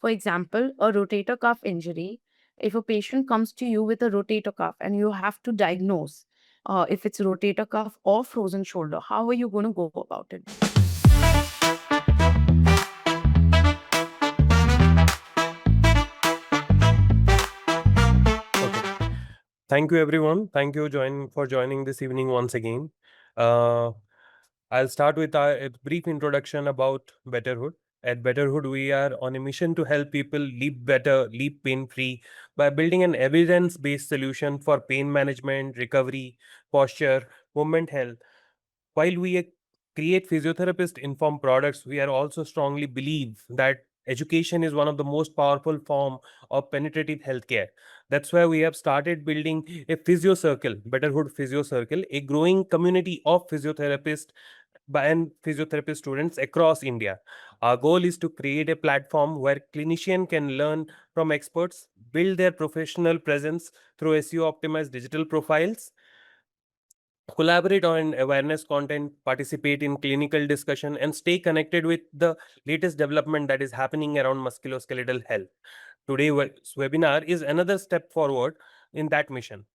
For example, a rotator cuff injury. If a patient comes to you with a rotator cuff and you have to diagnose if it's rotator cuff or frozen shoulder, how are you going to go about it? Okay. Thank you, everyone. Thank you for joining this evening once again. Uh, I'll start with a brief introduction about Betterhood. At Betterhood, we are on a mission to help people live better, live pain free by building an evidence based solution for pain management, recovery, posture, movement health. While we create physiotherapist informed products, we are also strongly believe that education is one of the most powerful form of penetrative healthcare. That's why we have started building a Physio Circle, Betterhood Physio Circle, a growing community of physiotherapists and physiotherapy students across India. Our goal is to create a platform where clinicians can learn from experts, build their professional presence through SEO optimized digital profiles, collaborate on awareness content, participate in clinical discussion, and stay connected with the latest development that is happening around musculoskeletal health. Today's webinar is another step forward in that mission.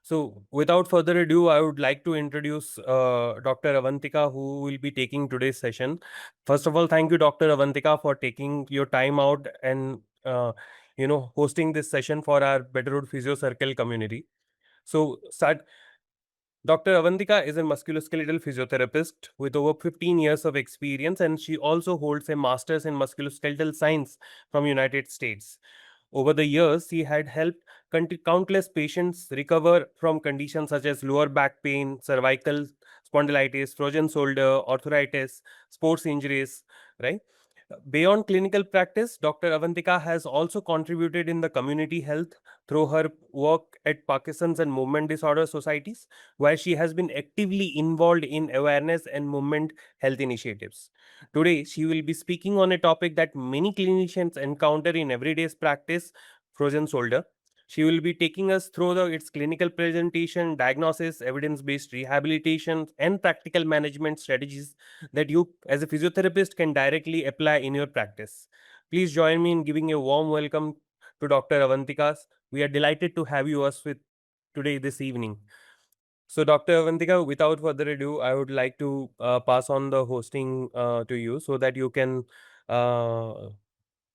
So, without further ado, I would like to introduce Dr. Avantika, who will be taking today's session. First of all, thank you, Dr. Avantika, for taking your time out and hosting this session for our Betterhood Physio Circle community. So, Dr. Avantika is a musculoskeletal physiotherapist with over 15 years of experience, and she also holds a master's in musculoskeletal science from United States. Over the years, she had helped countless patients recover from conditions such as lower back pain, cervical spondylitis, frozen shoulder, arthritis, sports injuries, right? Beyond clinical practice, Dr. Avantika has also contributed in the community health through her work at Parkinson's and movement disorder societies, where she has been actively involved in awareness and movement health initiatives. Today, she will be speaking on a topic that many clinicians encounter in everyday practice, frozen shoulder. She will be taking us through its clinical presentation, diagnosis, evidence based rehabilitation, and practical management strategies that you, as a physiotherapist, can directly apply in your practice. Please join me in giving a warm welcome to Dr. Avantika. We are delighted to have you us with today this evening. So, Dr. Avantika, without further ado, I would like to pass on the hosting to you so that you can uh,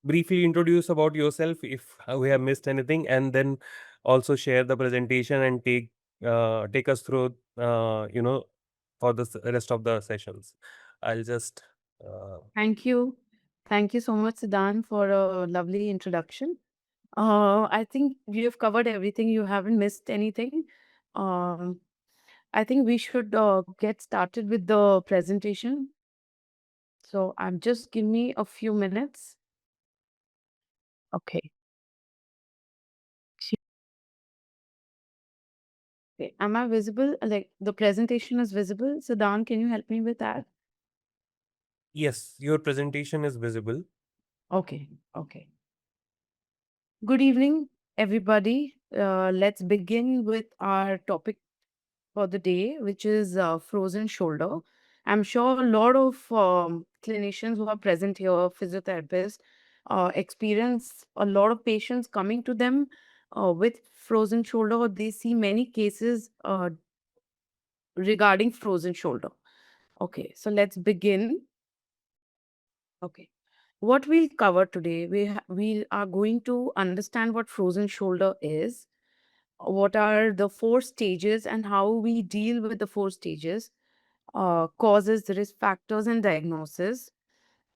briefly introduce about yourself if we have missed anything, and then also share the presentation and take us through for the rest of the sessions. I'll just Thank you. Thank you so much, Siddhan, for a lovely introduction. I think you have covered everything. You haven't missed anything. Um, I think we should get started with the presentation. So I'm just give me a few minutes. Okay. Okay. Am I visible? Like the presentation is visible. Siddhan, can you help me with that? yes, your presentation is visible. Okay. Okay. Good evening, everybody. Let's begin with our topic for the day, which is frozen shoulder. I'm sure a lot of clinicians who are present here, physiotherapists, experience a lot of patients coming to them with frozen shoulder. They see many cases regarding frozen shoulder. Okay, so let's begin. Okay. What we'll cover today, we are going to understand what frozen shoulder is, what are the four stages and how we deal with the four stages, causes, risk factors, and diagnosis,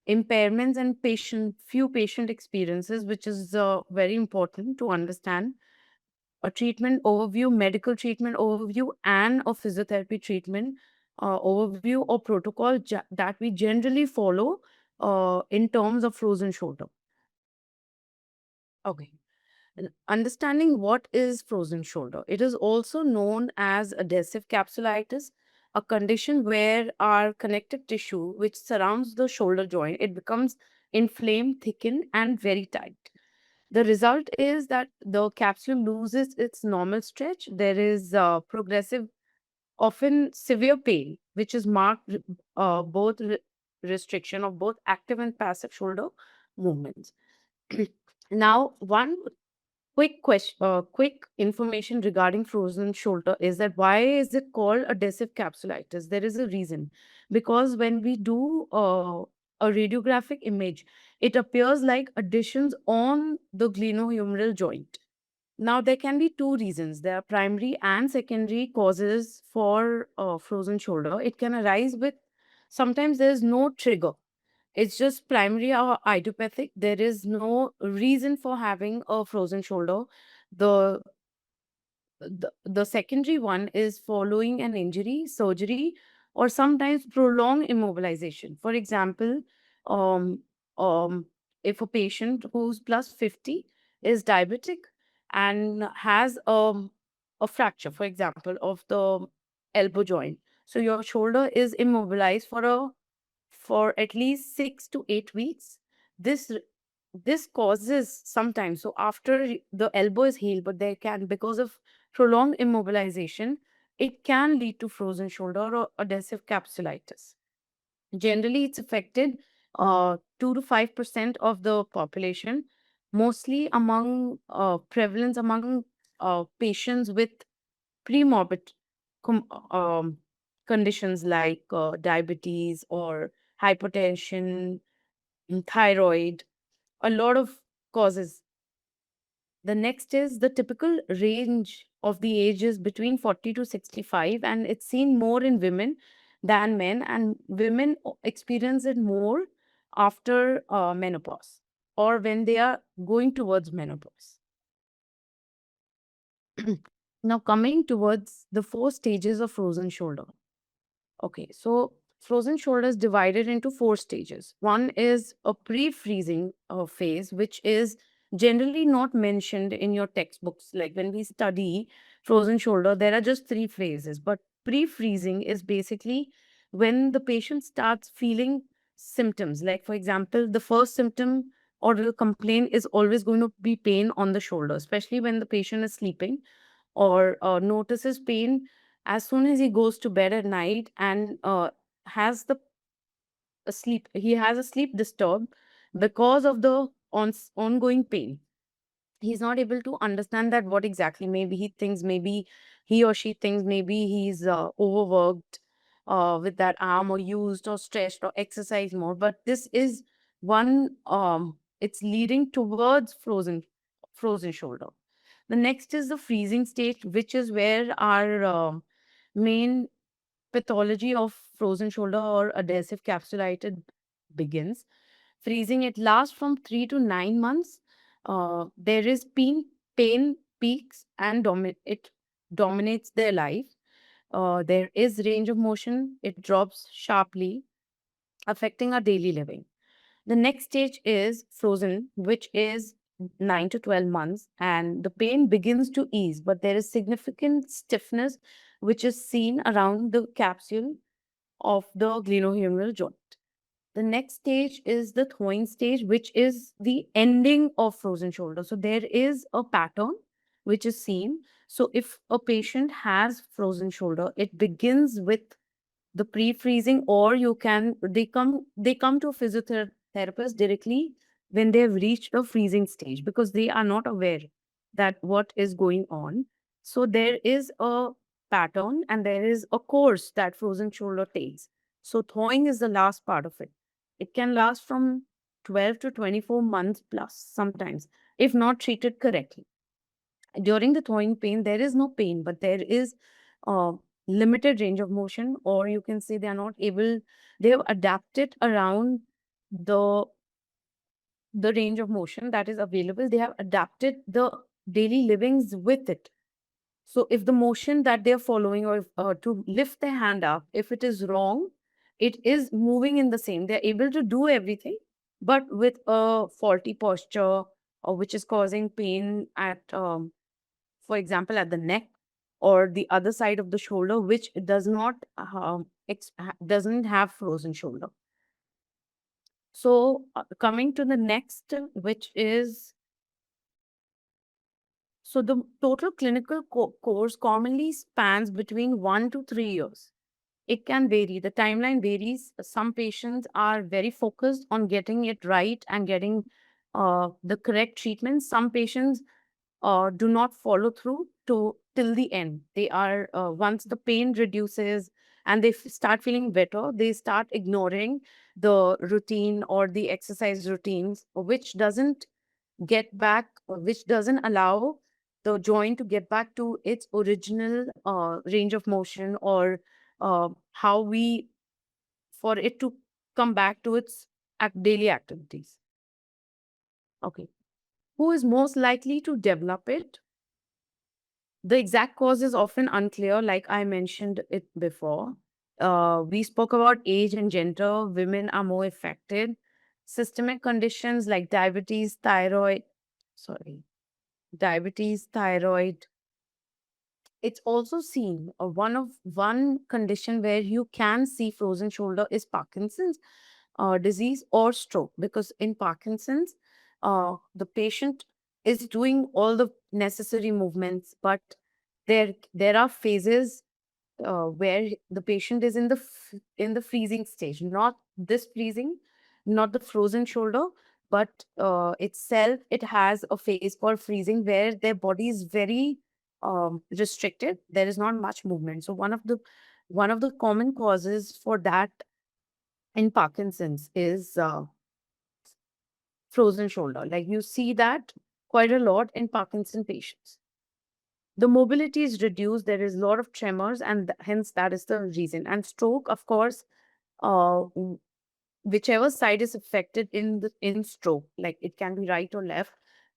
impairments, and few patient experiences, which is very important to understand. A treatment overview, medical treatment overview, and a physiotherapy treatment overview or protocol that we generally follow in terms of frozen shoulder. Okay. Understanding what is frozen shoulder. It is also known as adhesive capsulitis, a condition where our connective tissue, which surrounds the shoulder joint, it becomes inflamed, thickened, and very tight. The result is that the capsule loses its normal stretch. There is progressive, often severe pain, which is marked both restriction of both active and passive shoulder movements. Now, one quick question, quick information regarding frozen shoulder is that why is it called adhesive capsulitis? There is a reason, because when we do a radiographic image, it appears like additions on the glenohumeral joint. Now, there can be two reasons. There are primary and secondary causes for frozen shoulder. It can arise with, sometimes there is no trigger, it's just primary or idiopathic. There is no reason for having a frozen shoulder. The the secondary one is following an injury, surgery, or sometimes prolonged immobilization. For example, um, um, if a patient who's plus 50 is diabetic and has a fracture, for example, of the elbow joint, so your shoulder is immobilized for at least 6 to 8 weeks. This this causes sometimes, so after the elbow is healed, but there can, because of prolonged immobilization, it can lead to frozen shoulder or adhesive capsulitis. Generally, it's affected 2 to 5% of the population, mostly among prevalence among patients with premorbid com- conditions like diabetes or hypertension, thyroid, a lot of causes. The next is the typical range of the ages between 40 to 65, and it's seen more in women than men, and women experience it more after menopause or when they are going towards menopause. Now, coming towards the four stages of frozen shoulder. Okay, so frozen shoulder is divided into four stages. One is a pre-freezing phase, which is generally not mentioned in your textbooks. Like when we study frozen shoulder, there are just three phases. But pre-freezing is basically when the patient starts feeling symptoms. Like, for example, the first symptom or the complaint is always going to be pain on the shoulder, especially when the patient is sleeping or notices pain as soon as he goes to bed at night and has the sleep he has a sleep disturbed because of the ongoing pain. He's not able to understand that what exactly, maybe he thinks, maybe he or she thinks maybe he's overworked with that arm, or used or stretched or exercised more, but this is one it's leading towards frozen shoulder. The next is the freezing state, which is where our main pathology of frozen shoulder or adhesive capsulitis begins. Freezing, it lasts from 3 to 9 months. There is pain peaks and it dominates their life. There is range of motion, it drops sharply, affecting our daily living. The next stage is frozen, which is 9 to 12 months, and the pain begins to ease, but there is significant stiffness which is seen around the capsule of the glenohumeral joint. The next stage is the thawing stage, which is the ending of frozen shoulder. So there is a pattern which is seen. So if a patient has frozen shoulder, it begins with the pre-freezing, or they come to a physiotherapist directly when they have reached the freezing stage, because they are not aware that what is going on. So there is a pattern and there is a course that frozen shoulder takes. So thawing is the last part of it. It can last from 12 to 24 months plus sometimes, if not treated correctly. During the thawing pain, there is no pain, but there is uh, limited range of motion, or you can say they are not able, they have adapted around the the range of motion that is available. They have adapted the daily livings with it. So if the motion that they're following, or if, to lift their hand up, if it is wrong, it is moving in the same. They're able to do everything, but with a faulty posture, or which is causing pain at for example, at the neck or the other side of the shoulder, which does not doesn't have frozen shoulder. So coming to the next, which is, so the total clinical course commonly spans between 1 to 3 years. It can vary. The timeline varies. Some patients are very focused on getting it right and getting the correct treatment. Some patients do not follow through to till the end. They are once the pain reduces and they start feeling better, they start ignoring the routine or the exercise routines, which doesn't get back, which doesn't allow the joint to get back to its original range of motion, or how we for it to come back to its daily activities. Okay. Who is most likely to develop it? The exact cause is often unclear, like I mentioned it before. We spoke about age and gender. Women are more affected. Systemic conditions like sorry, diabetes, thyroid. It's also seen one condition where you can see frozen shoulder is Parkinson's disease or stroke, because in Parkinson's, the patient is doing all the necessary movements, but there are phases where the patient is in in the freezing stage, not this freezing, not the frozen shoulder, but itself it has a phase called freezing where their body is very restricted. There is not much movement. So one of the common causes for that in Parkinson's is frozen shoulder. Like you see that quite a lot in Parkinson patients. The mobility is reduced, there is a lot of tremors, and hence that is the reason. And stroke, of course, uh, whichever side is affected in stroke, like it can be right or left,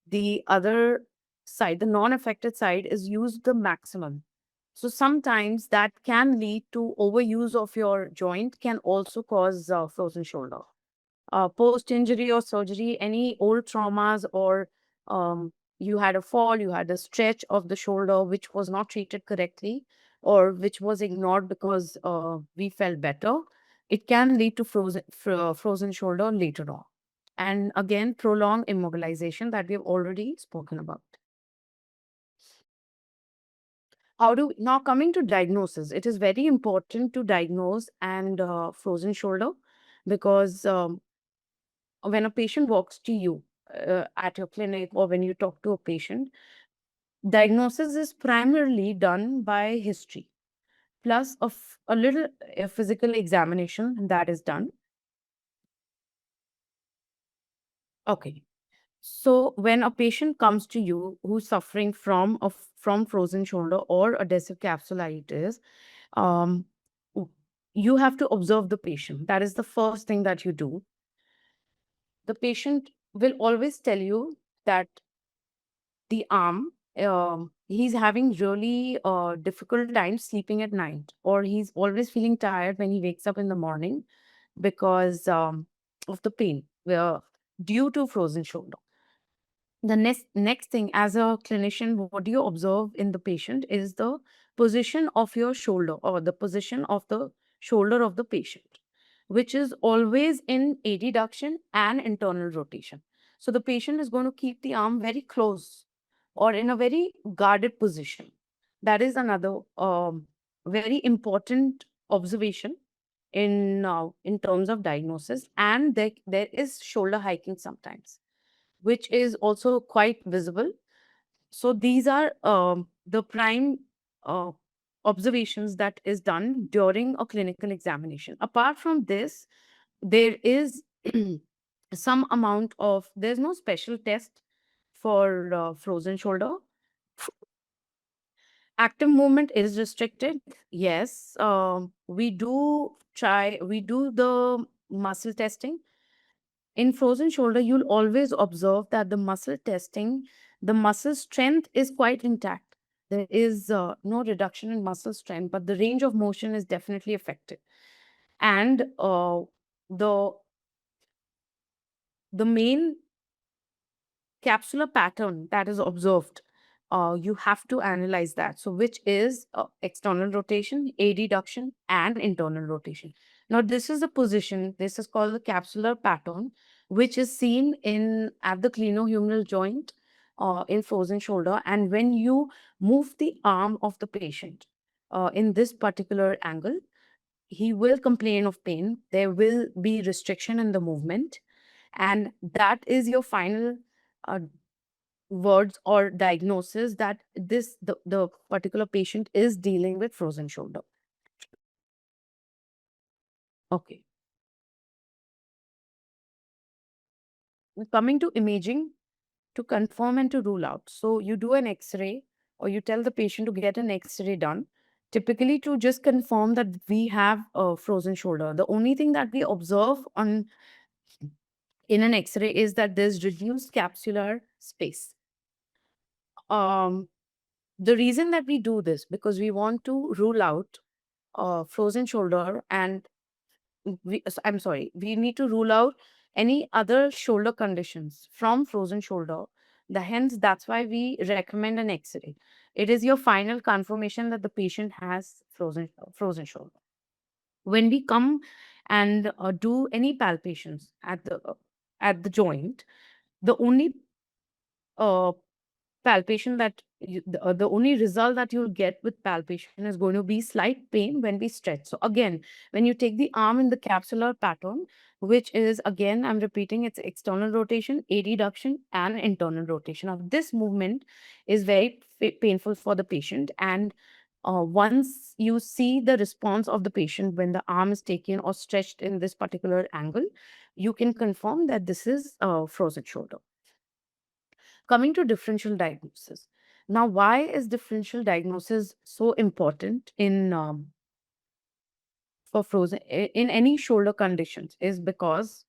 the other side, the non-affected side, is used the maximum. So sometimes that can lead to overuse of your joint, can also cause frozen shoulder. Post injury or surgery, any old traumas, or you had a fall, you had a stretch of the shoulder which was not treated correctly, or which was ignored because we felt better, it can lead to frozen shoulder later on. And again, prolonged immobilization that we've already spoken about. Now coming to diagnosis, it is very important to diagnose and frozen shoulder, because when a patient walks to you at your clinic, or when you talk to a patient, diagnosis is primarily done by history, plus a little physical examination that is done. Okay. So when a patient comes to you who's suffering from frozen shoulder or adhesive capsulitis, um, w- you have to observe the patient. That is the first thing that you do. The patient will always tell you that the arm, he's having really difficult time sleeping at night, or he's always feeling tired when he wakes up in the morning because of the pain due to frozen shoulder. The next thing, as a clinician, what do you observe in the patient is the position of your shoulder, or the position of the shoulder of the patient, which is always in adduction and internal rotation. So the patient is going to keep the arm very close or in a very guarded position. That is another very important observation in terms of diagnosis. And there is shoulder hiking sometimes, which is also quite visible. So these are the prime uh, observations that is done during a clinical examination. Apart from this, there is there's no special test for frozen shoulder. Active movement is restricted. Yes, we do the muscle testing. In frozen shoulder, you'll always observe that the muscle strength is quite intact. There is no reduction in muscle strength, but the range of motion is definitely affected. And the the main capsular pattern that is observed, you have to analyze that. So, which is external rotation, adduction, and internal rotation. Now, this is a position. This is called the capsular pattern, which is seen in at the cliniohumeral joint in frozen shoulder. And when you move the arm of the patient in this particular angle, he will complain of pain. There will be restriction in the movement, and that is your final uh, words or diagnosis that the particular patient is dealing with frozen shoulder. Okay. Coming to imaging, to confirm and to rule out. So you do an X-ray, or you tell the patient to get an X-ray done, typically to just confirm that we have a frozen shoulder. The only thing that we observe on in an X-ray is that there's reduced capsular space. Um, the reason that we do this, because we want to rule out frozen shoulder, and I'm sorry, we need to rule out any other shoulder conditions from frozen shoulder. Hence, that's why we recommend an X-ray. It is your final confirmation that the patient has frozen shoulder. When we come and do any palpations at the joint, the only uh, palpation that the only result that you'll get with palpation is going to be slight pain when we stretch. So again, when you take the arm in the capsular pattern, which is, again, I'm repeating, it's external rotation, adduction, and internal rotation. Now this movement is very painful for the patient, and once you see the response of the patient when the arm is taken or stretched in this particular angle, you can confirm that this is frozen shoulder. Coming to differential diagnosis. Now, why is differential diagnosis so important in for frozen in any shoulder conditions? Is because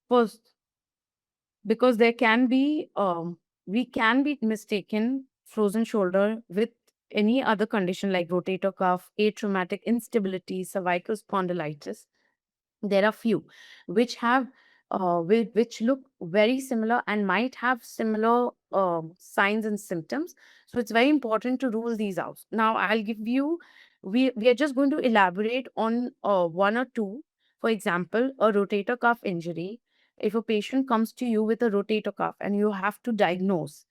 first, because there can be we can be mistaken frozen shoulder with any other condition like rotator cuff, atraumatic instability, cervical spondylitis. There are few which have which look very similar and might have similar signs and symptoms. So it's very important to rule these out. Now I'll give you, we are just going to elaborate on one or two. For example, a rotator cuff injury. If a patient comes to you with a rotator cuff and you have to diagnose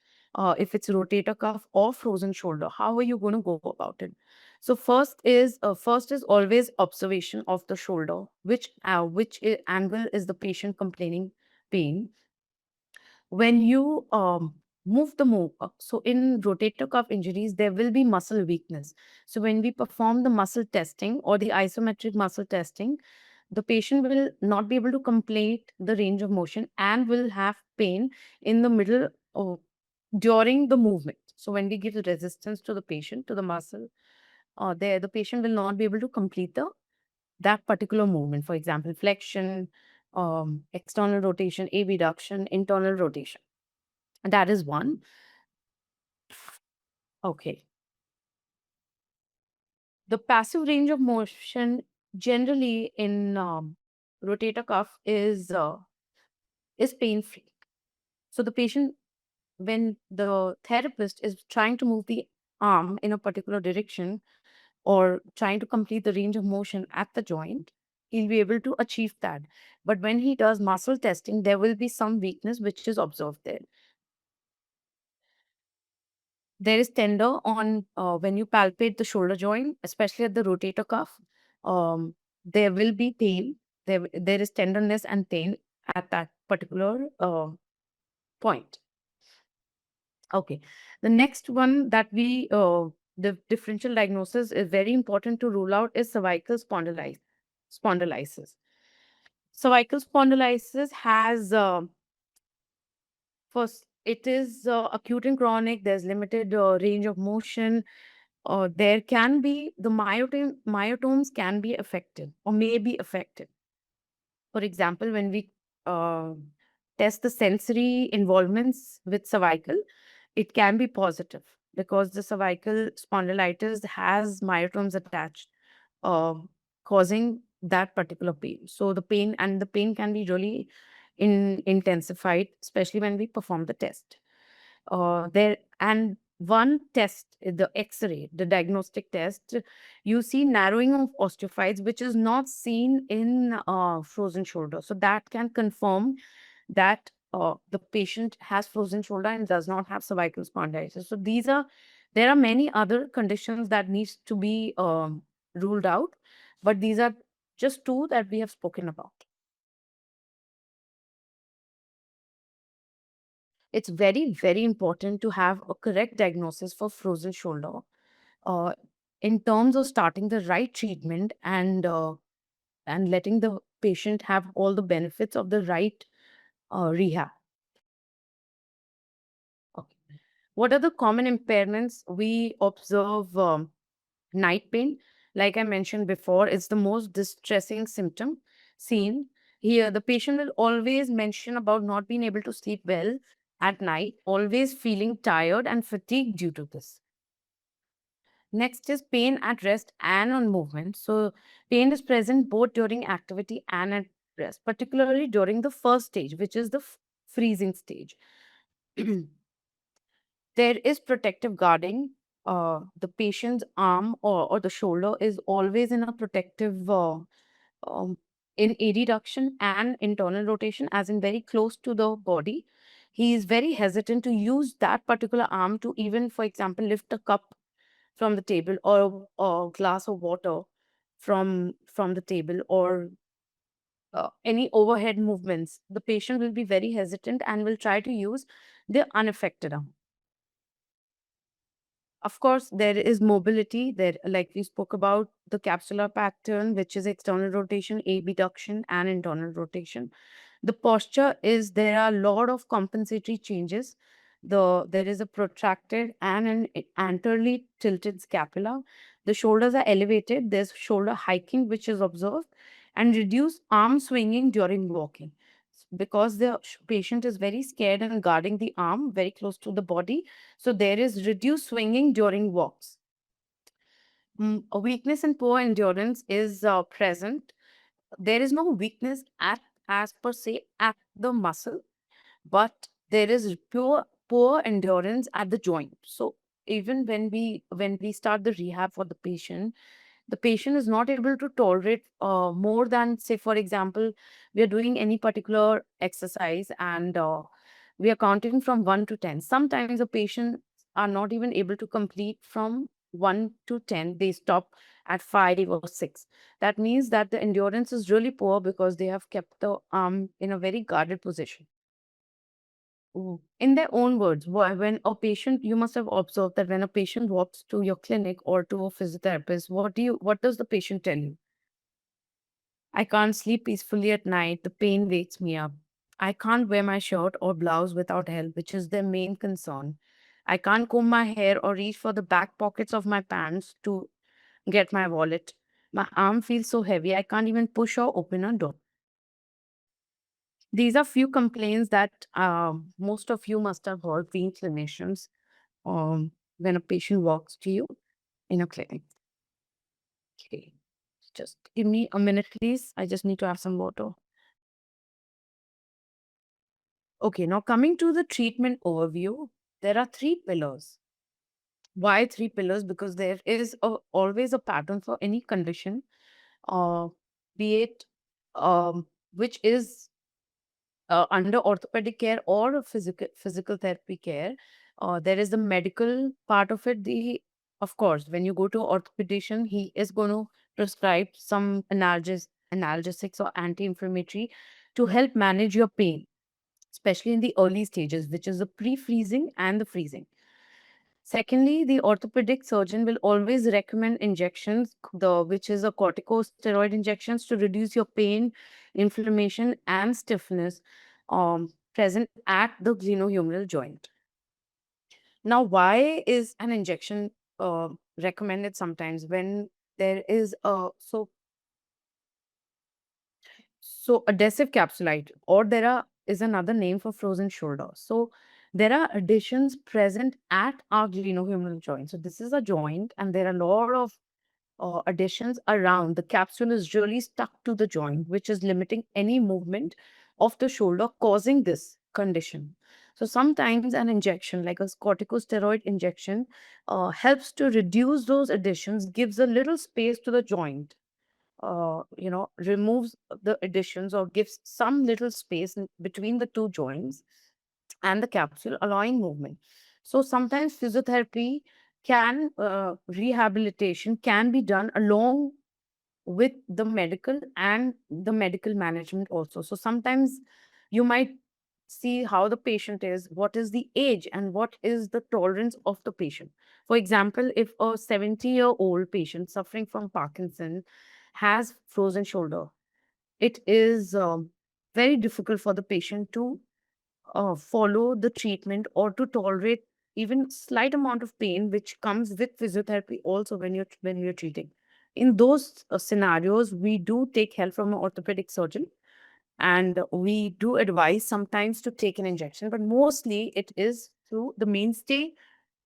if it's rotator cuff or frozen shoulder, how are you going to go about it? So first is always observation of the shoulder, which angle is the patient complaining pain. When you move the move, so in rotator cuff injuries, there will be muscle weakness. So when we perform the muscle testing or the isometric muscle testing, the patient will not be able to complete the range of motion and will have pain in the middle of, during the movement. So when we give the resistance to the patient, to the muscle, there the patient will not be able to complete that particular movement. For example, flexion, external rotation, abduction, internal rotation. That is one. Okay. The passive range of motion generally in rotator cuff is pain free. So the patient, when the therapist is trying to move the arm in a particular direction or trying to complete the range of motion at the joint, he'll be able to achieve that. But when he does muscle testing, there will be some weakness which is observed there. There is tender on when you palpate the shoulder joint, especially at the rotator cuff. There will be pain. There is tenderness and pain at that particular point. Okay. The next one that the differential diagnosis is very important to rule out is cervical spondylitis. Cervical spondylitis has, first, it is acute and chronic. There's limited range of motion. There can be the myotomes can be affected or may be affected. For example, when we uh, test the sensory involvements with cervical, it can be positive because the cervical spondylitis has myotomes attached, uh, causing that particular pain. So the pain can be really intensified, especially when we perform the test. There and one test, the X-ray, the diagnostic test, you see narrowing of osteophytes, which is not seen in frozen shoulder. So that can confirm that the patient has frozen shoulder and does not have cervical spondylitis. So there are many other conditions that needs to be ruled out, but these are just two that we have spoken about. It's very, very important to have a correct diagnosis for frozen shoulder uh, in terms of starting the right treatment and letting the patient have all the benefits of the right rehab. Okay. What are the common impairments we observe? Night pain, like I mentioned before, is the most distressing symptom seen. Here, the patient will always mention about not being able to sleep well at night, always feeling tired and fatigued due to this. Next is pain at rest and on movement. So, pain is present both during activity and at rest, particularly during the first stage, which is the freezing stage. There is protective guarding. The patient's arm or the shoulder is always in a protective um, in adduction and internal rotation, as in very close to the body. He is very hesitant to use that particular arm to even, for example, lift a cup from the table or a glass of water from the table or any overhead movements. The patient will be very hesitant and will try to use the unaffected arm. Of course, there is mobility. There, like we spoke about, the capsular pattern, which is external rotation, abduction, and internal rotation. The posture is there are a lot of compensatory changes. There is a protracted and an anteriorly tilted scapula. The shoulders are elevated. There's shoulder hiking, which is observed, and reduced arm swinging during walking because the patient is very scared and guarding the arm very close to the body. So there is reduced swinging during walks. A weakness and poor endurance is present. There is no weakness at as per se at the muscle, but there is poor endurance at the joint. So even when we start the rehab for the patient is not able to tolerate more than, say, for example, we are doing any particular exercise and we are counting from 1 to 10. Sometimes the patients are not even able to complete from 1 to 10. They stop at 5 or 6. That means that the endurance is really poor because they have kept the arm in a very guarded position. In their own words, when a patient, you must have observed that when a patient walks to your clinic or to a physiotherapist, what does the patient tell you? I can't sleep peacefully at night. The pain wakes me up. I can't wear my shirt or blouse without help, which is their main concern. I can't comb my hair or reach for the back pockets of my pants to get my wallet. My arm feels so heavy, I can't even push or open a door. These are few complaints that most of you must have heard being clinicians when a patient walks to you in a clinic. Okay, just give me a minute, please. I just need to have some water. Okay, now coming to the treatment overview, there are three pillars. Why three pillars? Because there is always a pattern for any condition, uh, be it which is under orthopedic care or a physical therapy care. There is the medical part of it. The Of course, when you go to orthopedician, he is going to prescribe some analgesics or anti-inflammatory to help manage your pain, especially in the early stages, which is the pre-freezing and the freezing. Secondly, the orthopedic surgeon will always recommend injections, which is a corticosteroid injections to reduce your pain, inflammation, and stiffness present at the glenohumeral joint. Now, why is an injection recommended sometimes when there is a adhesive capsulite, or is another name for frozen shoulder. So there are adhesions present at our glenohumeral joint. So this is a joint, and there are a lot of adhesions around. The capsule is really stuck to the joint, which is limiting any movement of the shoulder, causing this condition. So sometimes an injection, like a corticosteroid injection, helps to reduce those adhesions, gives a little space to the joint, removes the additions or gives some little space between the two joints and the capsule, allowing movement. So sometimes rehabilitation can be done along with the medical and the medical management also. So sometimes you might see how the patient is, what is the age, and what is the tolerance of the patient. For example, if a 70-year-old patient suffering from Parkinson has frozen shoulder, it is very difficult for the patient to follow the treatment or to tolerate even slight amount of pain which comes with physiotherapy also when you're treating. In those scenarios, we do take help from an orthopedic surgeon, and we do advise sometimes to take an injection, but mostly it is through the mainstay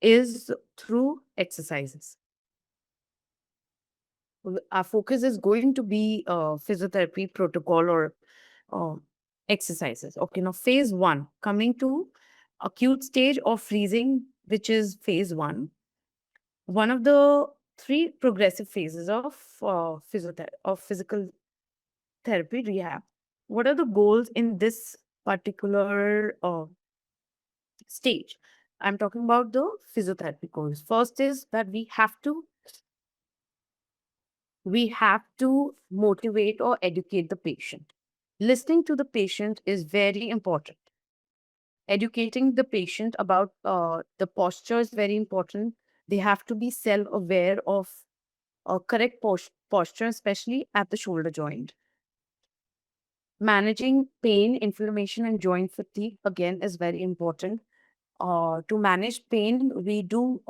is through exercises. Our focus is going to be physiotherapy protocol or uh, exercises. Okay, now phase one, coming to acute stage of freezing, which is phase one of the three progressive phases of physical therapy rehab. What are the goals in this particular stage? I'm talking about the physiotherapy goals. First is that we have to motivate or educate the patient. Listening to the patient is very important. Educating the patient about the posture is very important. They have to be self aware of correct posture, especially at the shoulder joint. Managing pain, inflammation, and joint fatigue again is very important. To manage pain, we do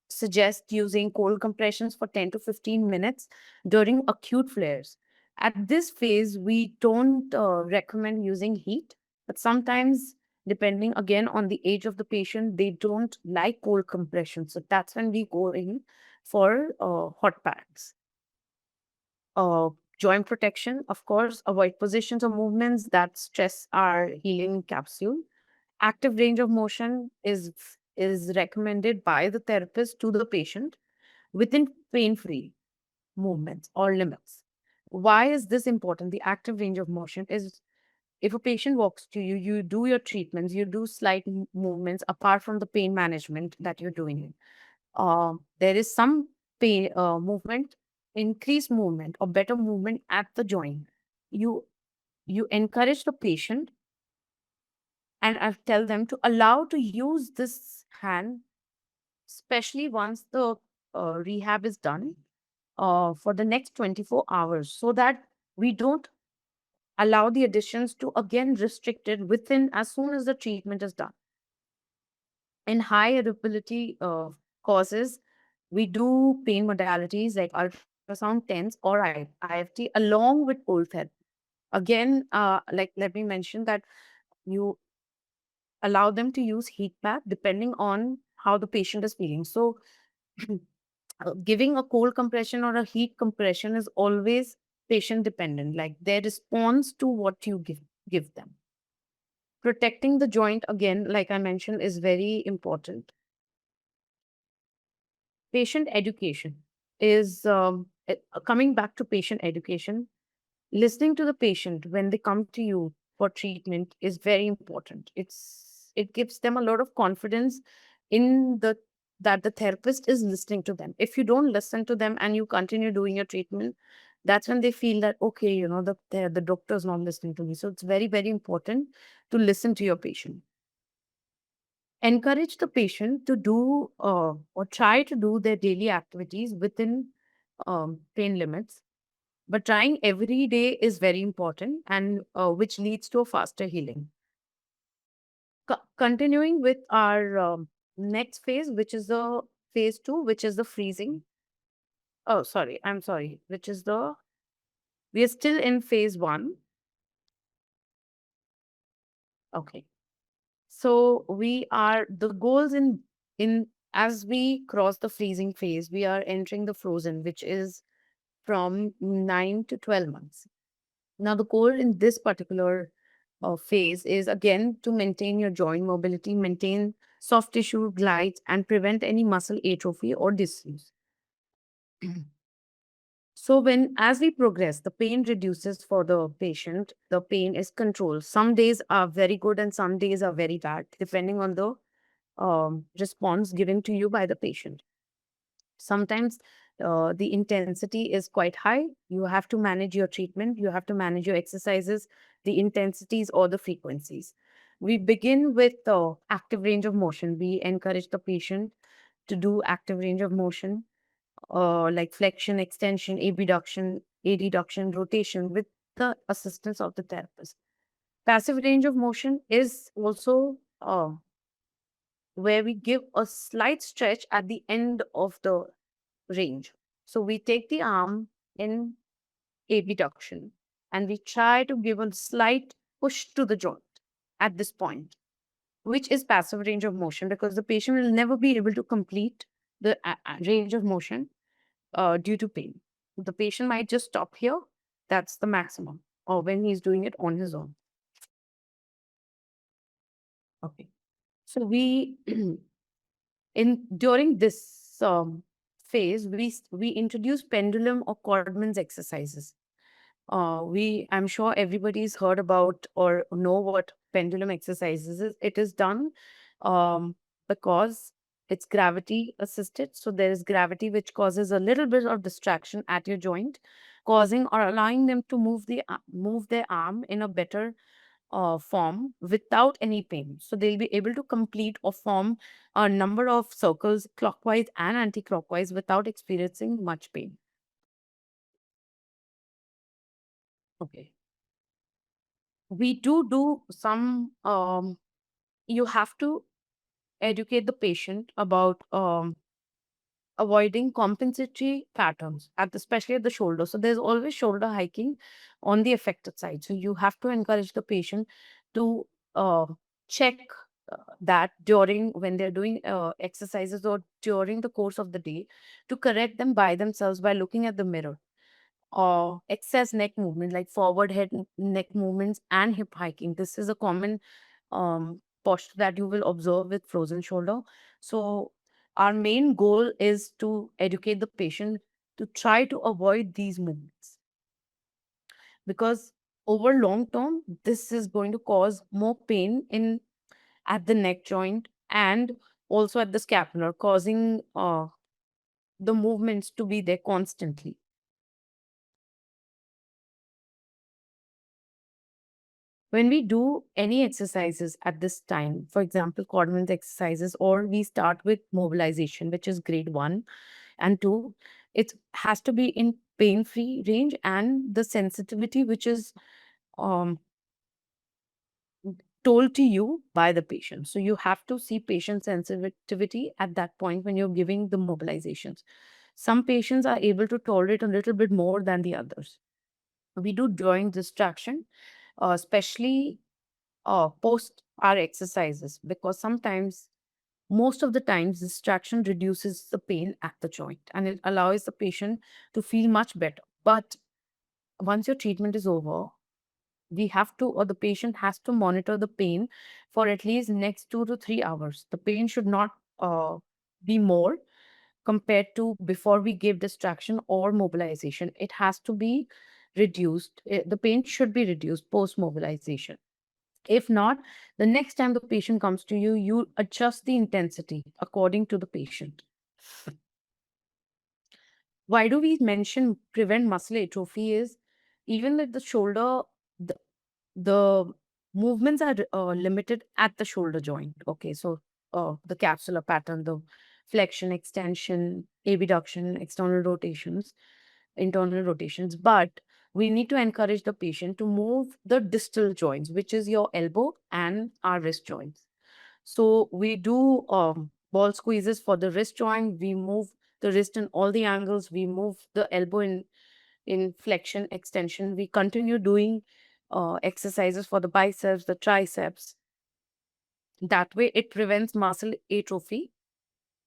suggest using cold compressions for 10 to 15 minutes during acute flares. At this phase, we don't recommend using heat, but sometimes, depending again on the age of the patient, they don't like cold compression. So that's when we go in for hot packs. Uh, Joint protection, of course, avoid positions or movements that stress our healing capsule. Active range of motion is recommended by the therapist to the patient within pain-free movements or limits. Why is this important? The active range of motion is, if a patient walks to you, you do your treatments, you do slight movements apart from the pain management that you're doing. There is some pain movement, increased movement or better movement at the joint. You you encourage the patient, and I tell them to allow to use this hand, especially once the rehab is done, for the next 24 hours, so that we don't allow the additions to again restrict it within as soon as the treatment is done. In high irritability causes, we do pain modalities like ultrasound, TENS, or IFT along with cold therapy. Again, like let me mention that you allow them to use heat pack depending on how the patient is feeling. So, giving a cold compression or a heat compression is always patient dependent, like their response to what you give them. Protecting the joint, again, like I mentioned, is very important. Patient education is coming back to patient education. Listening to the patient when they come to you for treatment is very important. It gives them a lot of confidence in the that the therapist is listening to them. If you don't listen to them and you continue doing your treatment, that's when they feel that, okay, the doctor is not listening to me. So it's very, very important to listen to your patient. Encourage the patient to do or try to do their daily activities within pain limits, but trying every day is very important, and which leads to a faster healing. Continuing with our next phase, which is the phase two, which is the freezing. Oh, sorry, I'm sorry. Which is we are still in phase one. Okay. So we are the goals in as we cross the freezing phase, we are entering the frozen, which is from 9 to 12 months. Now, the goal in this particular phase is again to maintain your joint mobility, maintain soft tissue glides, and prevent any muscle atrophy or disuse. So, as we progress, the pain reduces for the patient. The pain is controlled. Some days are very good and some days are very bad, depending on the response given to you by the patient. Sometimes the intensity is quite high. You have to manage your treatment, you have to manage your exercises, the intensities or the frequencies. We begin with the active range of motion. We encourage the patient to do active range of motion, like flexion, extension, abduction, rotation with the assistance of the therapist. Passive range of motion is also where we give a slight stretch at the end of the range. So we take the arm in abduction and we try to give a slight push to the joint at this point, which is passive range of motion, because the patient will never be able to complete the range of motion due to pain. The patient might just stop here. That's the maximum, or when he's doing it on his own. Okay. So we in during this phase, we introduce pendulum or Cordman's exercises. I'm sure everybody's heard about or know what pendulum exercises is. It is done um, because it's gravity assisted. So there is gravity which causes a little bit of distraction at your joint, causing or allowing them to move their arm in a better form without any pain. So they'll be able to complete or form a number of circles clockwise and anti-clockwise without experiencing much pain. Okay. We do some, you have to educate the patient about avoiding compensatory patterns especially at the shoulder. So there's always shoulder hiking on the affected side. So you have to encourage the patient to uh, check that during when they're doing exercises or during the course of the day, to correct them by themselves by looking at the mirror. Or excess neck movement like forward neck movements and hip hiking. This is a common posture that you will observe with frozen shoulder. So our main goal is to educate the patient to try to avoid these movements, because over long term this is going to cause more pain in at the neck joint and also at the scapular, causing the movements to be there constantly. When we do any exercises at this time, for example, Codman's exercises, or we start with mobilization, which is grade 1 and 2, it has to be in pain-free range and the sensitivity, which is um, told to you by the patient. So you have to see patient sensitivity at that point when you're giving the mobilizations. Some patients are able to tolerate a little bit more than the others. We do joint distraction, especially post our exercises, because sometimes, most of the times, distraction reduces the pain at the joint and it allows the patient to feel much better. But once your treatment is over, we have to, or the patient has to monitor the pain for at least next 2 to 3 hours. The pain should not be more compared to before we give distraction or mobilization. It has to be reduced. The pain should be reduced post mobilization. If not, the next time the patient comes to you, you adjust the intensity according to the patient. Why do we mention prevent muscle atrophy is, even with the shoulder, the, the movements are limited at the shoulder joint. Okay, so the capsular pattern, the flexion, extension, abduction, internal rotations, but we need to encourage the patient to move the distal joints, which is your elbow and our wrist joints. So we do ball squeezes for the wrist joint. We move the wrist in all the angles. We move the elbow in flexion, extension. We continue doing exercises for the biceps, the triceps. That way, it prevents muscle atrophy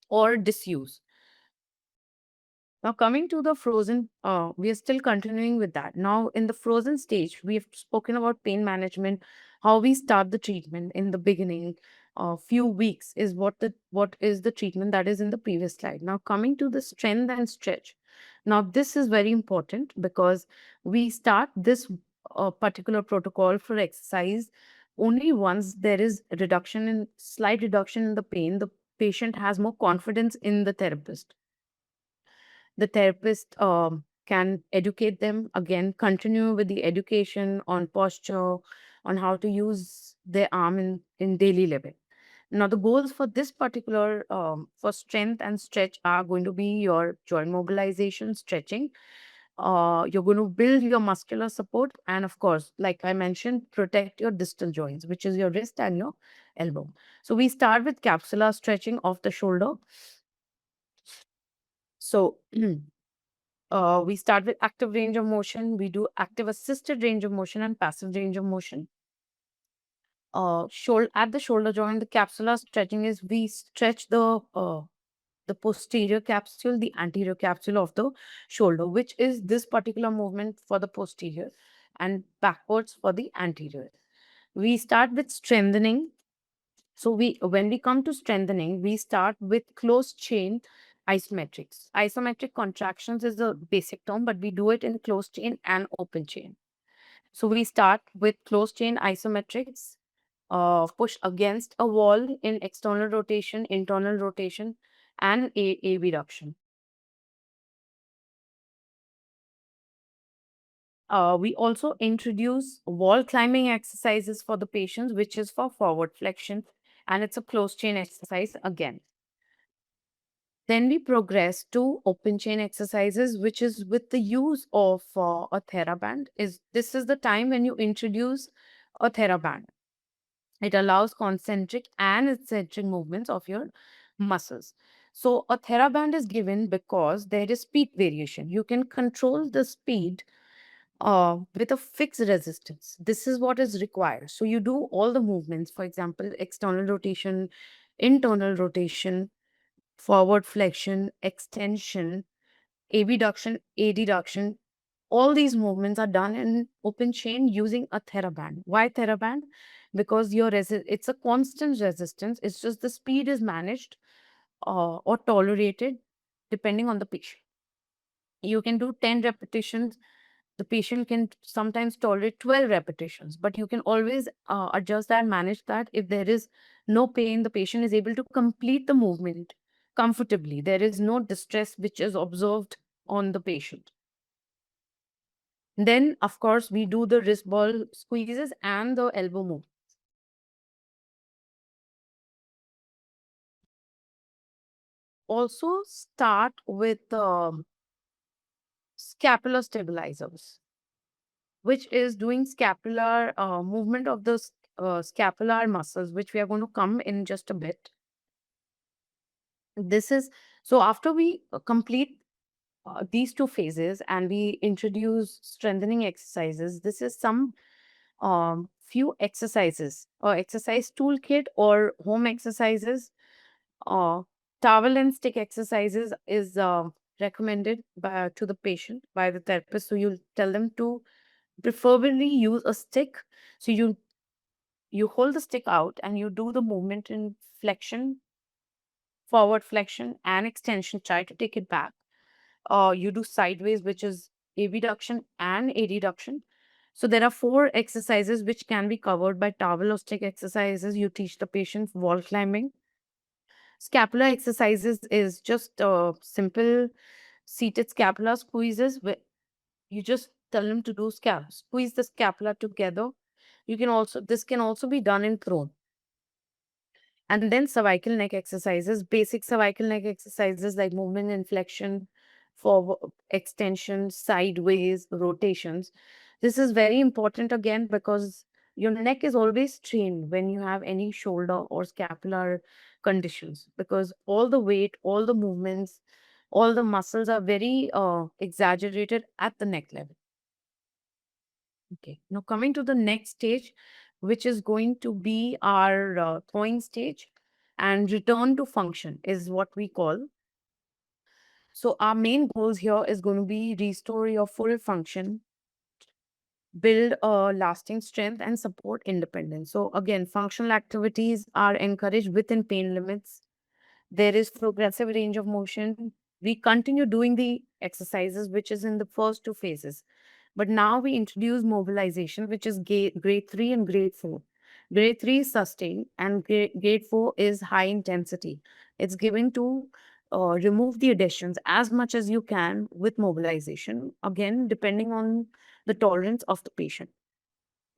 or disuse. Now, coming to the frozen, we are still continuing with that. Now, in the frozen stage, we have spoken about pain management, how we start the treatment in the beginning. A few weeks is what is the treatment that is in the previous slide. Now, coming to the strength and stretch. Now, this is very important because we start this particular protocol for exercise only once there is slight reduction in the pain. The patient has more confidence in the therapist. The therapist can educate them again, continue with the education on posture, on how to use their arm in daily living. Now, the goals for this particular for strength and stretch are going to be your joint mobilization, stretching. You're going to build your muscular support, and of course, like I mentioned, protect your distal joints, which is your wrist and your elbow. So we start with capsular stretching of the shoulder. So we start with active range of motion. We do active assisted range of motion and passive range of motion. Shoulder at the shoulder joint, the capsular stretching is we stretch the posterior capsule, the anterior capsule of the shoulder, which is this particular movement for the posterior and backwards for the anterior. We start with strengthening. So when we come to strengthening, we start with closed chain isometrics. Isometric contractions is the basic term, but we do it in closed chain and open chain. So we start with closed chain isometrics, push against a wall in external rotation, internal rotation, and a reduction. We also introduce wall climbing exercises for the patients, which is for forward flexion, and it's a closed chain exercise again. Then we progress to open chain exercises, which is with the use of a TheraBand. This is the time when you introduce a TheraBand. It allows concentric and eccentric movements of your muscles. So a TheraBand is given because there is speed variation. You can control the speed with a fixed resistance. This is what is required. So you do all the movements, for example, external rotation, internal rotation, forward flexion, extension, abduction, adduction. All these movements are done in open chain using a TheraBand. Why TheraBand? Because it's a constant resistance. It's just the speed is managed or tolerated depending on the patient. You can do 10 repetitions. The patient can sometimes tolerate 12 repetitions, but you can always adjust that, manage that. If there is no pain, the patient is able to complete the movement comfortably. There is no distress which is observed on the patient. Then, of course, we do the wrist ball squeezes and the elbow move. Also, start with scapular stabilizers, which is doing scapular movement of the scapular muscles, which we are going to come in just a bit. This is so after we complete these two phases and we introduce strengthening exercises, this is some few exercises or exercise toolkit or home exercises. Uh, Towel and stick exercises is recommended to the patient by the therapist. So you tell them to preferably use a stick. So you hold the stick out and you do the movement in flexion, forward flexion, and extension. Try to take it back. You do sideways, which is abduction and adduction. So there are four exercises which can be covered by towel or stick exercises. You teach the patient wall climbing. Scapular exercises is just simple seated scapula squeezes. Where you just tell them to do squeeze the scapula together. This can also be done in prone. And then cervical neck exercises, basic cervical neck exercises like movement inflection, forward extension, sideways, rotations. This is very important again because your neck is always strained when you have any shoulder or scapular conditions because all the weight, all the movements, all the muscles are very exaggerated at the neck level. Okay, now coming to the next stage, which is going to be our thawing stage and return to function is what we call. So our main goals here is going to be restore your full function, build a lasting strength and support independence. So again, functional activities are encouraged within pain limits. There is progressive range of motion. We continue doing the exercises, which is in the first two phases. But now we introduce mobilization, which is grade 3 and grade 4. Grade 3 is sustained, and grade 4 is high intensity. It's given to remove the adhesions as much as you can with mobilization, again, depending on the tolerance of the patient.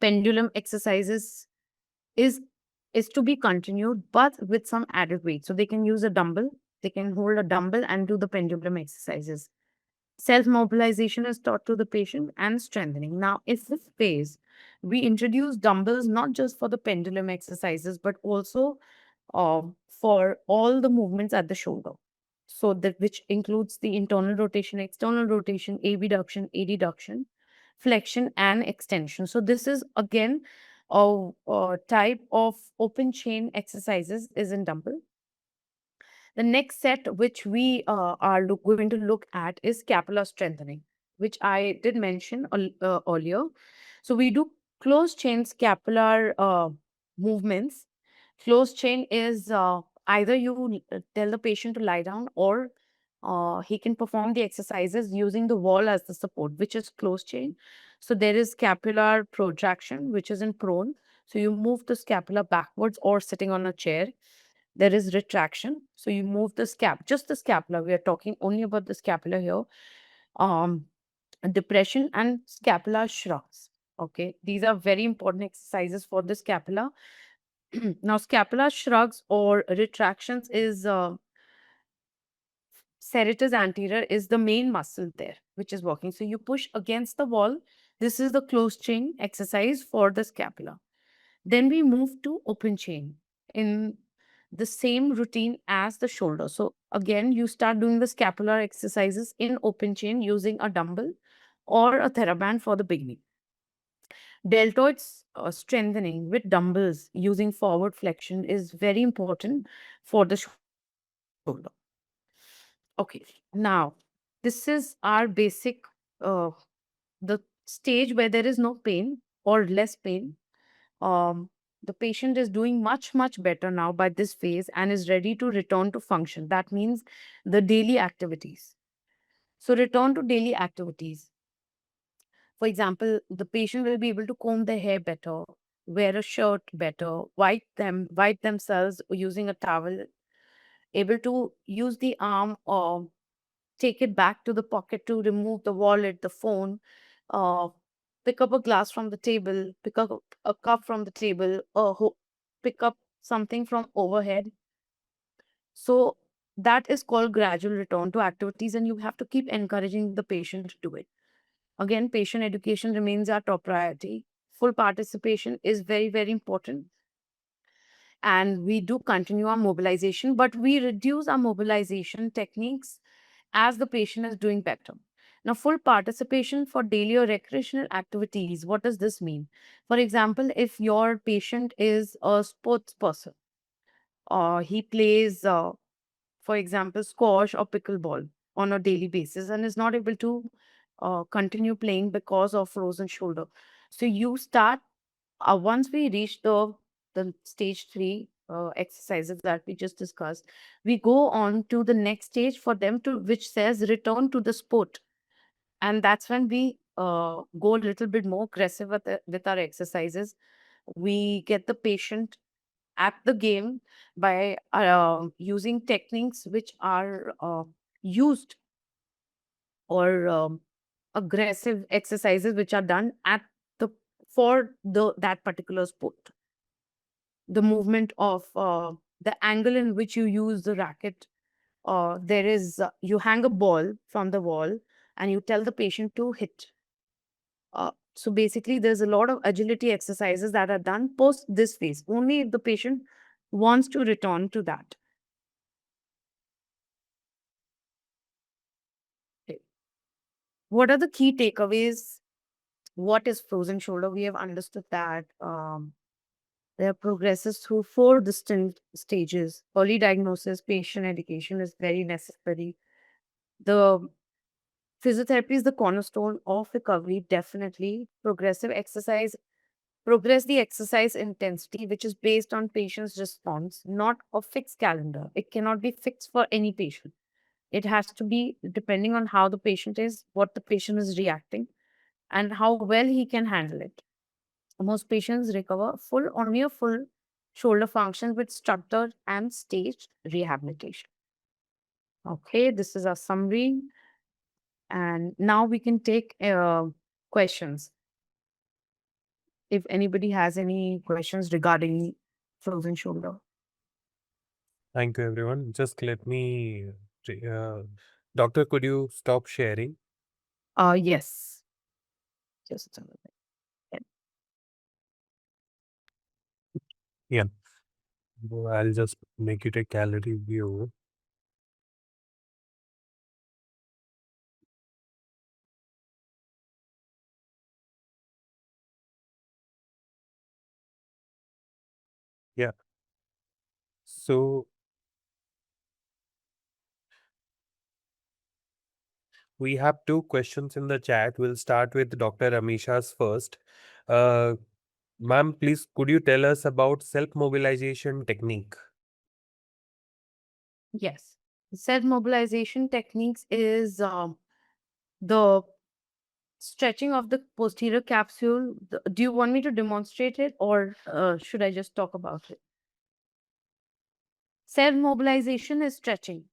pendulum exercises is is to be continued, but with some added weight. So they can use a dumbbell, they can hold a dumbbell and do the pendulum exercises. Self mobilization is taught to the patient and strengthening. Now, in this phase, we introduce dumbbells not just for the pendulum exercises, but also for all the movements at the shoulder. So that which includes the internal rotation, external rotation, abduction, adduction, flexion, and extension. So this is again a type of open chain exercises is in dumbbell. The next set, which we are going to look at, is scapular strengthening, which I did mention earlier. So we do closed chain scapular movements. Closed chain is either you tell the patient to lie down, or he can perform the exercises using the wall as the support, which is closed chain. So there is scapular protraction, which is in prone. So you move the scapula backwards or sitting on a chair. There is retraction. So you move the just the scapula. We are talking only about the scapula here. Um, Depression and scapular shrugs. Okay, these are very important exercises for the scapula. Now, scapular shrugs or retractions is serratus anterior is the main muscle there, which is working. So you push against the wall. This is the closed chain exercise for the scapula. Then we move to open chain in the same routine as the shoulder. So again, you start doing the scapular exercises in open chain using a dumbbell or a TheraBand for the beginning. Deltoid strengthening with dumbbells using forward flexion is very important for the shoulder. Okay, now this is our basic the stage where there is no pain or less pain. The patient is doing much better now by this phase and is ready to return to function. That means the daily activities. So return to daily activities. For example, the patient will be able to comb their hair better, wear a shirt better, wipe themselves using a towel, able to use the arm or take it back to the pocket to remove the wallet, the phone, uh, pick up a glass from the table, pick up a cup from the table, or pick up something from overhead. So that is called gradual return to activities, and you have to keep encouraging the patient to do it. Again, patient education remains our top priority. Full participation is very important. And we do continue our mobilization, but we reduce our mobilization techniques as the patient is doing better. Now, full participation for daily or recreational activities, what does this mean? For example, if your patient is a sports person, or he plays, for example, squash or pickleball on a daily basis and is not able to continue playing because of frozen shoulder. So you start once we reach the stage three exercises that we just discussed, we go on to the next stage for them to which says return to the sport, and that's when we go a little bit more aggressive with our exercises. We get the patient at the game by using techniques which are used or aggressive exercises which are done at the for the that particular sport. The movement of the angle in which you use the racket. There is you hang a ball from the wall and you tell the patient to hit. So basically, there's a lot of agility exercises that are done post this phase. Only if the patient wants to return to that. Okay. What are the key takeaways? What is frozen shoulder? We have understood that there progresses through four distinct stages. Early diagnosis, patient education is very necessary. The physiotherapy is the cornerstone of recovery, definitely. Progress the exercise intensity, which is based on patient's response, not a fixed calendar. It cannot be fixed for any patient. It has to be depending on how the patient is, what the patient is reacting, and how well he can handle it. Most patients recover full or near full shoulder function with structured and staged rehabilitation. Okay, this is our summary. And now we can take questions. if anybody has any questions regarding frozen shoulder. Thank you, everyone. Just let me, doctor, could you stop sharing? Yes. Just a minute. Yeah. I'll just make it a gallery view. Yeah. So we have two questions in the chat. We'll start with Dr. Amisha's first. Uh, Ma'am, please, could you tell us about self-mobilization technique? Yes. Self mobilization techniques is the stretching of the posterior capsule. Do you want me to demonstrate it, or should I just talk about it? Self mobilization is stretching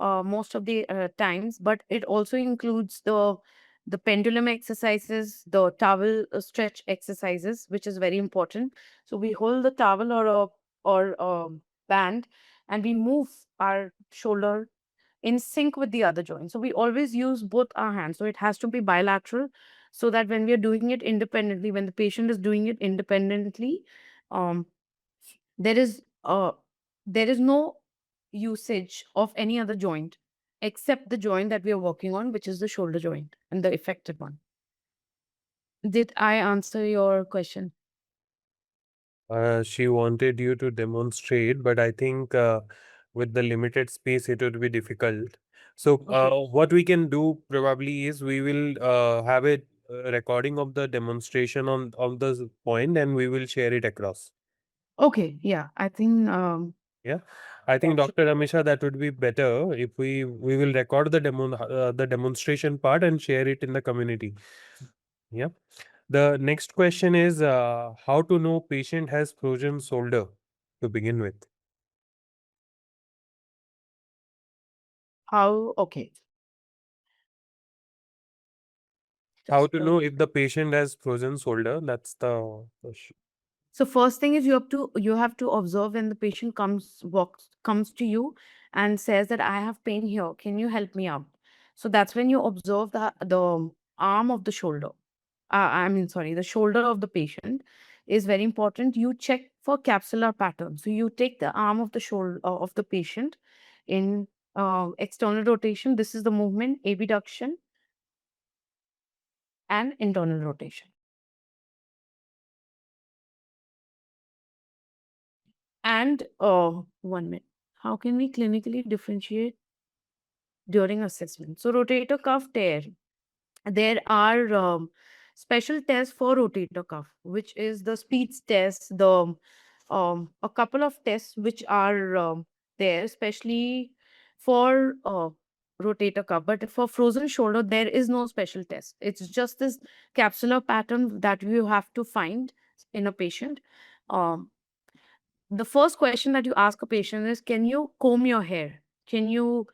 most of the times, but it also includes the pendulum exercises, the towel stretch exercises, which is very important. So we hold the towel or a band, and we move our shoulder in sync with the other joint. So we always use both our hands. So it has to be bilateral, so that when we are doing it independently, when the patient is doing it independently, um, there is uh, there is no usage of any other joint except the joint that we are working on, which is the shoulder joint and the affected one. Did I answer your question? She wanted you to demonstrate, but I think with the limited space, it would be difficult. So, Okay. what we can do probably is we will have a recording of the demonstration on the point, and we will share it across. Okay. Yeah. I think Yeah, I think that should. Dr. Amisha, that would be better if we will record the demonstration part and share it in the community. Yeah. The next question is how to know patient has frozen shoulder to begin with. How? Okay. How Just to know if the patient has frozen shoulder? That's the question. So first thing is you have to observe when the patient comes to you and says that I have pain here. Can you help me out? So that's when you observe the arm of the shoulder. I mean, sorry, the shoulder of the patient is very important. You check for capsular pattern. So you take the arm of the shoulder of the patient in external rotation. This is the movement, abduction, and internal rotation. And 1 minute. How can we clinically differentiate during assessment? So, rotator cuff tear. There are special tests for rotator cuff, which is the speeds test, the a couple of tests which are there, especially for rotator cuff. But for frozen shoulder, there is no special test. It's just this capsular pattern that you have to find in a patient. Um, the first question that you ask a patient is, can you comb your hair? Can you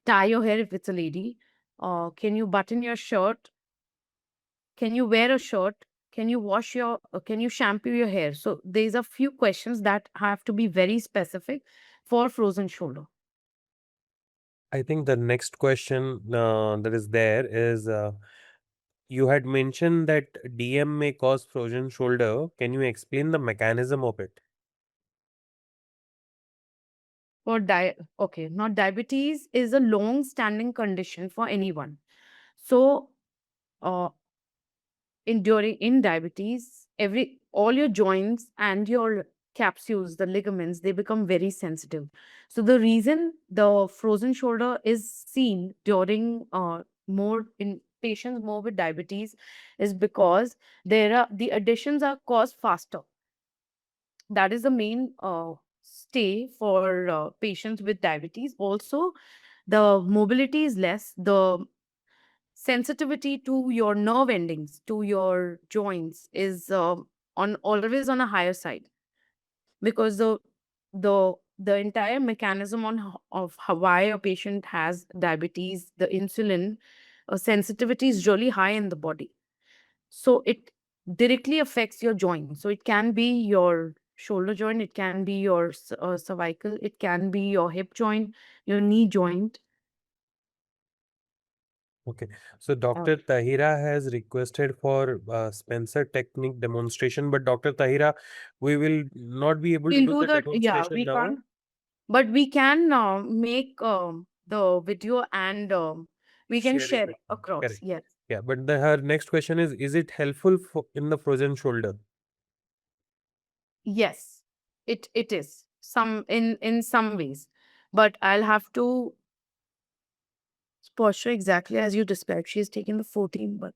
tie your hair if it's a lady? Can you button your shirt? Can you wear a shirt? Can you shampoo your hair? So these are few questions that have to be very specific for frozen shoulder. I think the next question that is there is you had mentioned that DM may cause frozen shoulder. Can you explain the mechanism of it? Okay, now diabetes is a long standing condition for anyone. So uh, in diabetes, every all your joints and your capsules, the ligaments, they become very sensitive. So the reason the frozen shoulder is seen during more in patients more with diabetes is because the additions are caused faster. That is the main stay for patients with diabetes. Also, the mobility is less. The sensitivity to your nerve endings, to your joints, is on always on a higher side, because the entire mechanism of why a patient has diabetes, the insulin sensitivity is really high in the body. So it directly affects your joint. So it can be your shoulder joint, it can be your cervical, it can be your hip joint, your knee joint. Okay. So Uh, Dr. Tahira has requested for Spencer technique demonstration, but Dr. Tahira, we will not be able to we'll do do the that. Yeah, demonstration we now. can't, but we can make the video and we can Share it share with it me. across. Correct. Yes. Yeah, but her next question is it helpful for, in the frozen shoulder? Yes, it is some in some ways, but I'll have to posture exactly as you described. She has taken the 14, but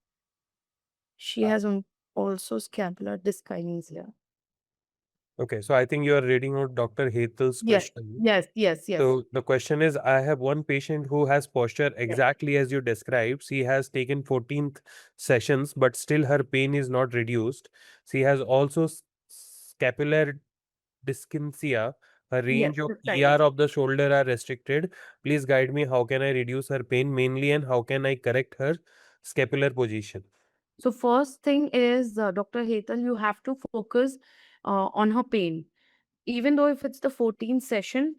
she has also scapular disc kinesia. Okay, so I think you are reading out Dr. Hetal's Yes, question. yes, yes, yes, So the question is, I have one patient who has posture yes, exactly as you described. She has taken 14th sessions, but still her pain is not reduced. She has also scapular dyskinesia. Her yes. range of This ER kinesia. of the shoulder are restricted. Please guide me. How can I reduce her pain mainly, and how can I correct her scapular position? So first thing is, Dr. Hetal, you have to focus on her pain. Even though if it's the 14th session,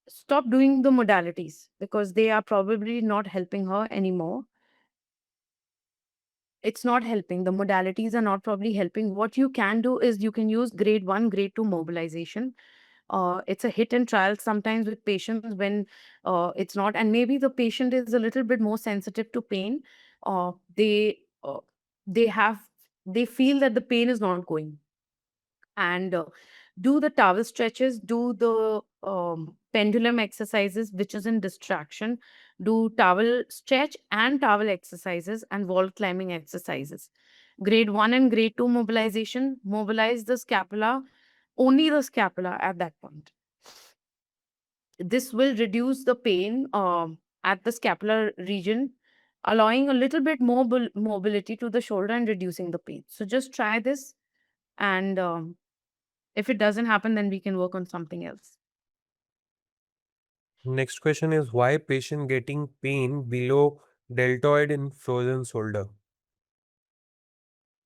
stop doing the modalities because they are probably not helping her anymore. It's not helping. The modalities are not probably helping. What you can do is you can use grade 1, grade 2 mobilization. It's a hit and trial sometimes with patients when it's not, and maybe the patient is a little bit more sensitive to pain. Uh, they uh, they have they feel that the pain is not going, and do the towel stretches, do the pendulum exercises, which is in distraction, do towel stretch and towel exercises and wall climbing exercises. Grade 1 and grade 2 mobilization, mobilize the scapula, only the scapula at that point. This will reduce the pain at the scapular region, allowing a little bit more mobility to the shoulder and reducing the pain. So just try this, and if it doesn't happen, then we can work on something else. Next question is why patient getting pain below deltoid in frozen shoulder?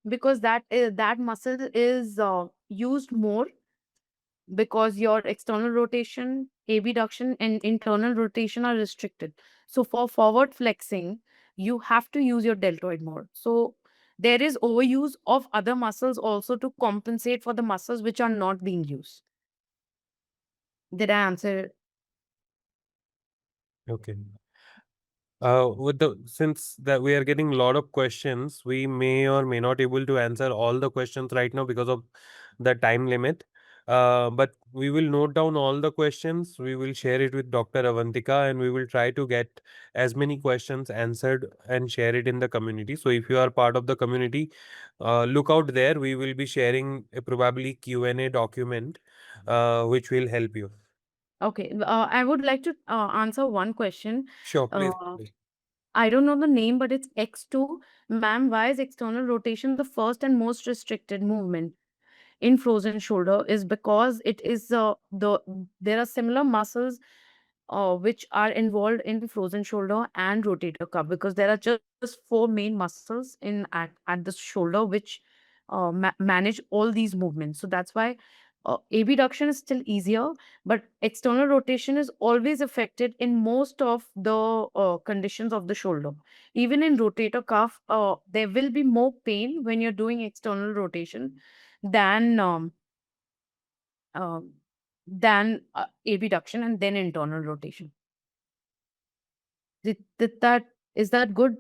Because that muscle is used more, because your external rotation, abduction, and internal rotation are restricted. So for forward flexing, you have to use your deltoid more. So there is overuse of other muscles also to compensate for the muscles which are not being used. Did I answer? Okay. With the since that we are getting a lot of questions, we may or may not able to answer all the questions right now because of the time limit. But we will note down all the questions. We will share it with Dr. Avantika, and we will try to get as many questions answered and share it in the community. So if you are part of the community, look out there. We will be sharing a probably Q&A document, which will help you. Okay. I would like to answer one question. Sure, please. Uh, I don't know the name, but it's X2. Ma'am, why is external rotation the first and most restricted movement in frozen shoulder? Is because it is there are similar muscles which are involved in frozen shoulder and rotator cuff, because there are just four main muscles at the shoulder which manage all these movements. So that's why abduction is still easier, but external rotation is always affected in most of the conditions of the shoulder. Even in rotator cuff, there will be more pain when you're doing external rotation than um, abduction and then internal rotation. Did that is that good?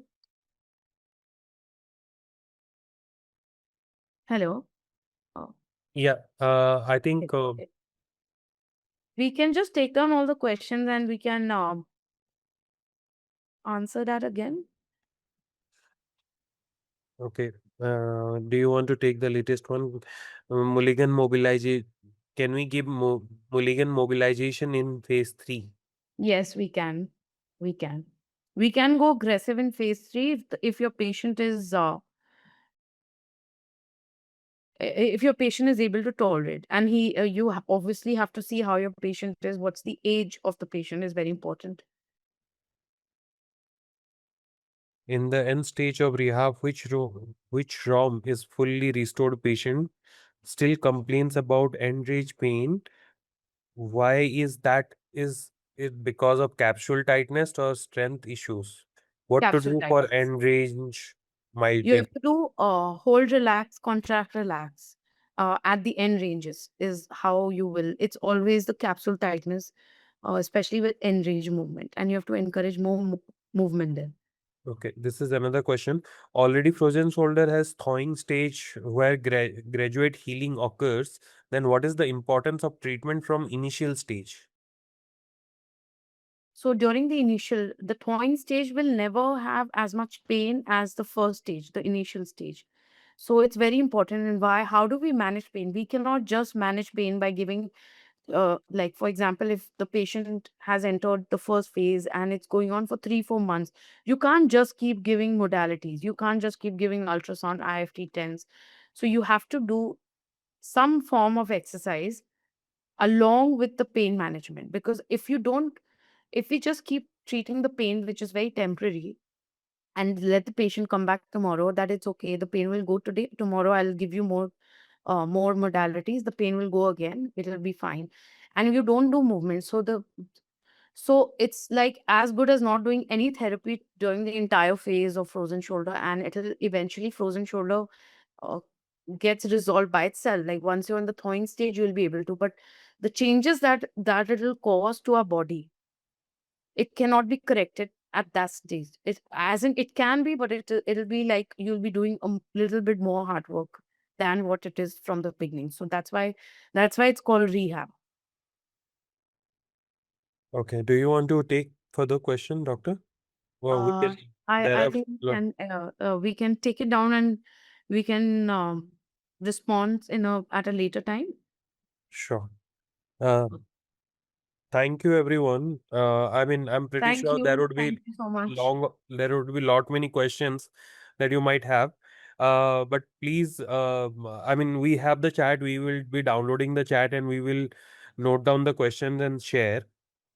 Hello. Oh, Yeah, I okay. think We can just take down all the questions and we can answer that again. okay. Do you want to take the latest one? Mulligan mobilization. Can we give Mulligan mobilization in phase 3? Yes, we can. We can. We can go aggressive in phase three if your patient is if your patient is able to tolerate, and obviously have to see how your patient is. What's the age of the patient is very important. In the end stage of rehab, which ROM is fully restored patient still complains about end range pain. Why is that? Is it because of capsule tightness or strength issues? What to Capsule do for tightness. end range mild You pain? have to do hold, relax, contract, relax. At the end ranges is how you will. It's always the capsule tightness, especially with end range movement, and you have to encourage more movement there. Okay, this is another question. Already frozen shoulder has thawing stage where graduate healing occurs. Then what is the importance of treatment from initial stage? So during the thawing stage will never have as much pain as the first stage, the initial stage. So it's very important. And why? How do we manage pain? We cannot just manage pain by giving, like for example, if the patient has entered the first phase and it's going on for 3 4 months, you can't just keep giving modalities. You can't just keep giving ultrasound, IFT tens. So you have to do some form of exercise along with the pain management, because if we just keep treating the pain, which is very temporary, and let the patient come back tomorrow, that it's okay, the pain will go today, tomorrow I'll give you more modalities, the pain will go again, it'll be fine. And you don't do movement, so it's like as good as not doing any therapy during the entire phase of frozen shoulder, and it'll eventually frozen shoulder uh, gets resolved by itself. Like once you're in the thawing stage, you'll be able to, but the changes that it'll cause to our body, it cannot be corrected at that stage. It as in it can be, but it'll be like you'll be doing a little bit more hard work than what it is from the beginning. So that's why it's called rehab. Okay, do you want to take further question, doctor? Well, we Uh, can. I There I are. think we can take it down, and we can respond at a later time. Sure. Uh, Thank you, everyone. I mean, I'm pretty Thank sure there you. would be Thank you so much. there would be lot many questions that you might have. But please, I mean, we have the chat. We will be downloading the chat and we will note down the questions and share.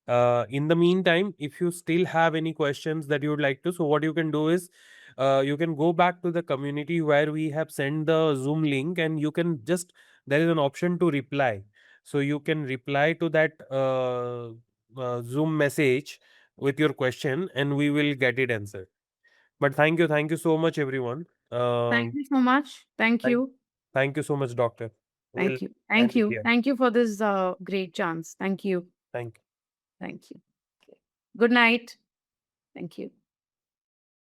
In the meantime, if you still have any questions that you would like to, so what you can do is, you can go back to the community where we have sent the Zoom link, and you can just there is an option to reply. So you can reply to that Zoom message with your question, and we will get it answered. But thank you so much, everyone. Thank you so much. Thank Thank, you. thank you so much, doctor. We'll Thank you. end Thank it you. here. Thank you for this great chance. Thank you. Thank you. Thank you. Okay. Good night. Thank you.